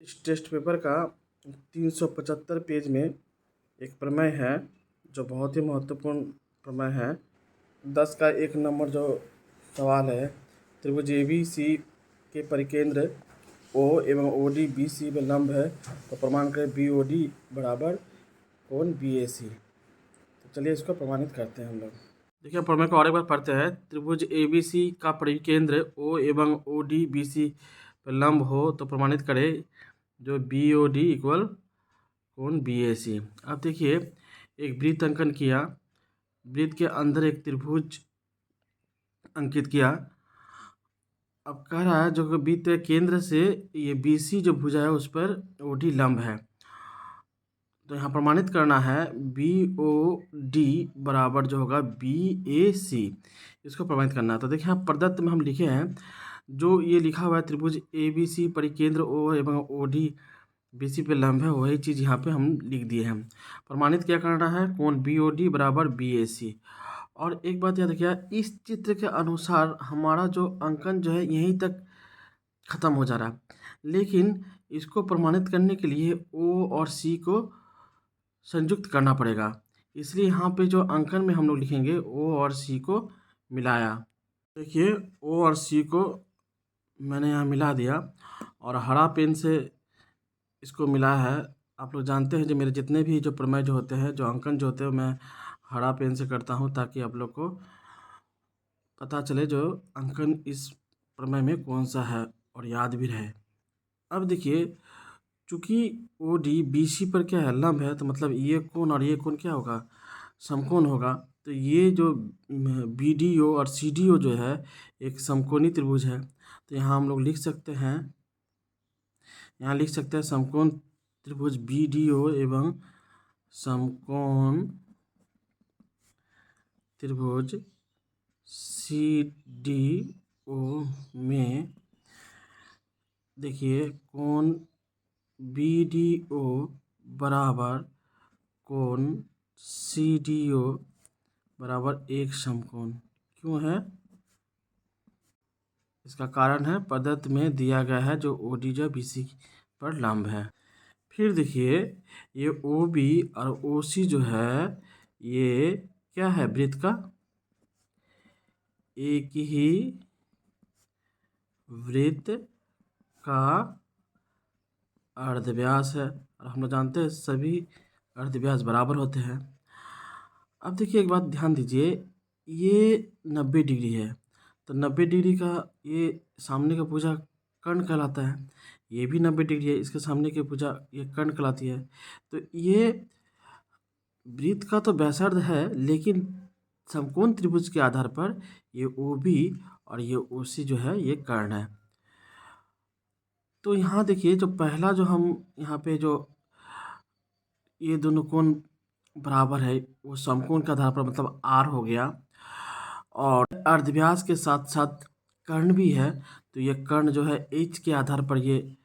इस test paper का 375 page में एक प्रमेय है जो बहुत ही महत्वपूर्ण प्रमेय है। 10 का 1 नंबर जो सवाल है, त्रिभुज ABC के परिकेंद्र O एवं OD BC में लंब है तो प्रमाण करें BOD बराबर कोण BAC। तो चलिए इसको प्रमाणित करते हैं हम लोग। देखिए प्रमेय को और एक बार पढ़ते हैं। त्रिभुज ABC का परिकेंद्र O एवं OD BC पर लंब हो तो प्रमाणित करें जो BOD इक्वल कोण BAC। अब देखिए एक वृत्त अंकन किया, वृत्त के अंदर एक त्रिभुज अंकित किया। अब कह रहा है जो वृत्त के केंद्र से ये BC जो भुजा है उस पर OD लंब है, तो यहाँ प्रमाणित करना है BOD बराबर जो होगा BAC, इसको प्रमाणित करना है। तो देखिए यहाँ प्रदत्त में हम लिखे हैं जो ये लिखा हुआ है त्रिभुज ABC परिकेंद्र O एवं OD BC पे लंब है, वही चीज़ यहाँ पे हम लिख दिए हैं। प्रमाणित क्या करना है, कोण BOD बराबर BAC। और एक बात याद रखिए, इस चित्र के अनुसार हमारा जो अंकन जो है यहीं तक ख़त्म हो जा रहा है, लेकिन इसको प्रमाणित करने के लिए O और C को संयुक्त करना पड़ेगा। इसलिए यहाँ पे जो अंकन में हम लोग लिखेंगे O और C को मिलाया। देखिए O और C को मैंने यहाँ मिला दिया और हरा पेन से इसको मिला है। आप लोग जानते हैं जो मेरे जितने भी जो प्रमेय जो होते हैं, जो अंकन जो होते हैं, मैं हरा पेन से करता हूँ ताकि आप लोग को पता चले जो अंकन इस प्रमेय में कौन सा है और याद भी रहे। अब देखिए चूँकि OD BC पर क्या है, लंब है, तो मतलब ये कोण और ये कोण क्या होगा, समकोण होगा। तो ये जो BDO और CDO जो है एक समकोणी त्रिभुज है। तो यहाँ हम लोग लिख सकते हैं, यहाँ लिख सकते हैं समकोण त्रिभुज BDO एवं समकोण त्रिभुज CDO में देखिए कोण BDO बराबर कोण CDO बराबर एक समकोण क्यों है, इसका कारण है प्रदत्त में दिया गया है जो OD जो BC पर लंब है। फिर देखिए ये OB और OC जो है ये क्या है, वृत्त का एक ही वृत्त का अर्धव्यास है और हम लोग जानते हैं सभी अर्धव्यास बराबर होते हैं। अब देखिए एक बात ध्यान दीजिए, ये 90 डिग्री है तो 90 डिग्री का ये सामने का भुजा कर्ण कहलाता है, ये भी 90 डिग्री है, इसके सामने की भुजा ये कर्ण कहलाती है। तो ये वृत्त का तो व्यासार्ध है, लेकिन समकोण त्रिभुज के आधार पर ये OB और ये OC जो है ये कर्ण है। तो यहाँ देखिए जो पहला जो हम यहाँ पे जो ये दोनों कोण बराबर है वो समकोण के आधार पर मतलब R हो गया, और अर्धव्यास के साथ साथ कर्ण भी है तो ये कर्ण जो है H के आधार पर ये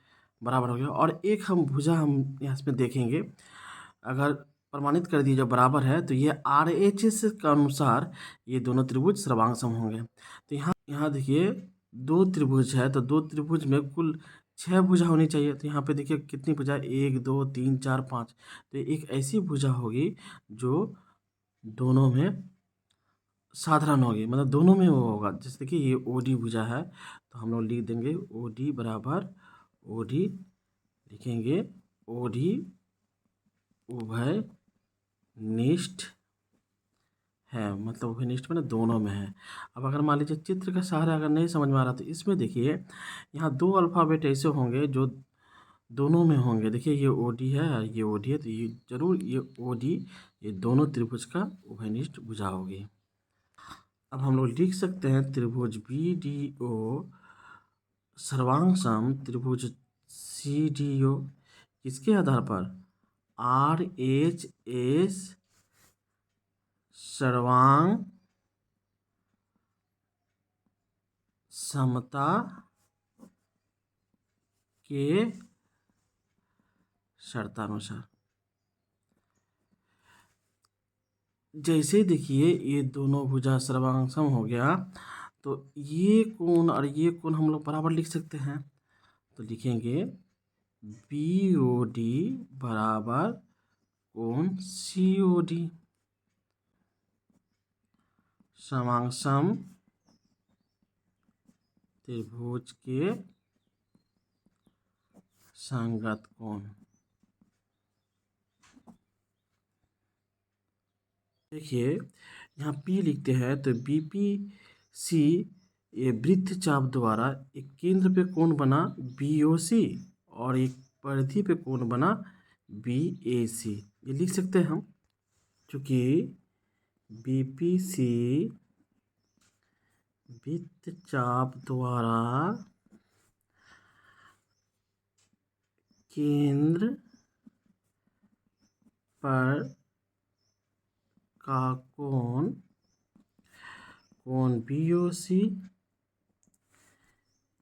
बराबर हो गया। और एक हम भुजा हम यहाँ इसमें देखेंगे, अगर प्रमाणित कर दिए जो बराबर है तो ये RHS के अनुसार ये दोनों त्रिभुज सर्वांग सम होंगे। तो यहाँ देखिए 2 त्रिभुज है तो 2 त्रिभुज में कुल 6 भुजा होनी चाहिए। तो यहाँ पे देखिए कितनी भुजा, 1 2 3 4 5। तो एक ऐसी भुजा होगी जो दोनों में साधारण होगी, मतलब दोनों में वो होगा। जैसे देखिए ये OD भुजा है तो हम लोग लिख देंगे OD बराबर OD, लिखेंगे OD उभयनिष्ठ है, मतलब उभयनिष्ठ में दोनों में है। अब अगर मान लीजिए चित्र का सहारा अगर नहीं समझ में आ रहा तो इसमें देखिए यहाँ 2 अल्फ़ाबेट ऐसे होंगे जो दोनों में होंगे। देखिए ये OD है और ये OD है, तो ये जरूर ये OD ये दोनों त्रिभुज का उभयनिष्ठ भुजा होगी। अब हम लोग लिख सकते हैं त्रिभुज BDO सर्वांग सम त्रिभुज CDO किसके आधार पर, RHS सर्वांग समता के शर्तानुसार। जैसे देखिए ये दोनों भुजा सर्वांग सम हो गया तो ये कोण और ये कोण हम लोग बराबर लिख सकते हैं। तो लिखेंगे BOD बराबर कोण COD। समांग त्रिभुज के संगत कोण। देखिए यहाँ P लिखते हैं तो BPC ये वृत्तचाप द्वारा एक केंद्र पे कोण बना BOC और एक परिधि पे कोण बना BAC। ये लिख सकते हैं हम, चूंकि BPC वृत्तचाप द्वारा केंद्र पर का कोण BOC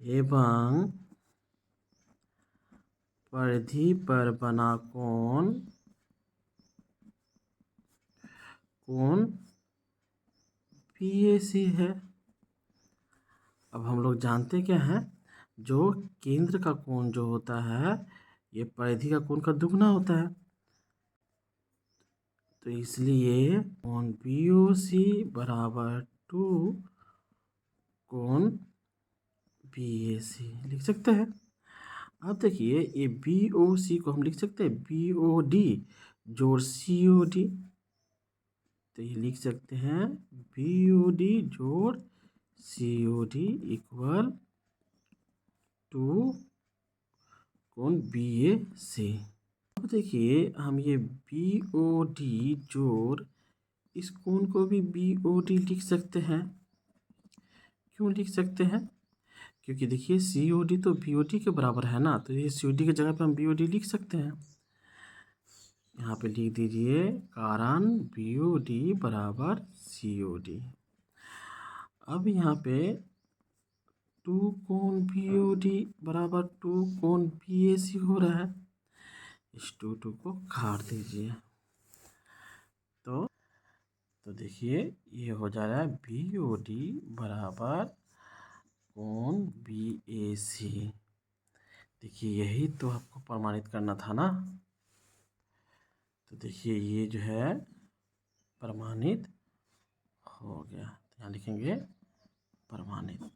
एवं परिधि पर बना कोण BAC है। अब हम लोग जानते क्या हैं, जो केंद्र का कोण जो होता है ये परिधि का कोण का दुगना होता है, तो इसलिए कोण BOC बराबर 2 कोण BAC लिख सकते हैं। अब देखिए ये BOC को हम लिख सकते हैं BOD जोड़ COD, तो ये लिख सकते हैं BOD जोड़ COD इक्वल 2 कोण BAC। अब देखिए हम ये BOD जोड़ इस कोण को भी BOD लिख सकते हैं। क्यों लिख सकते हैं? क्योंकि देखिए COD तो BOD के बराबर है ना, तो ये COD की जगह पे हम BOD लिख सकते हैं। यहाँ पे लिख दीजिए कारण BOD बराबर COD। अब यहाँ पे 2 कोण BOD बराबर 2 कोण BAC हो रहा है, इस 2 को काट दीजिए तो देखिए ये हो जा रहा है BOD बराबर कोण BAC। देखिए यही तो आपको प्रमाणित करना था ना, तो देखिए ये जो है प्रमाणित हो गया। यहाँ लिखेंगे प्रमाणित।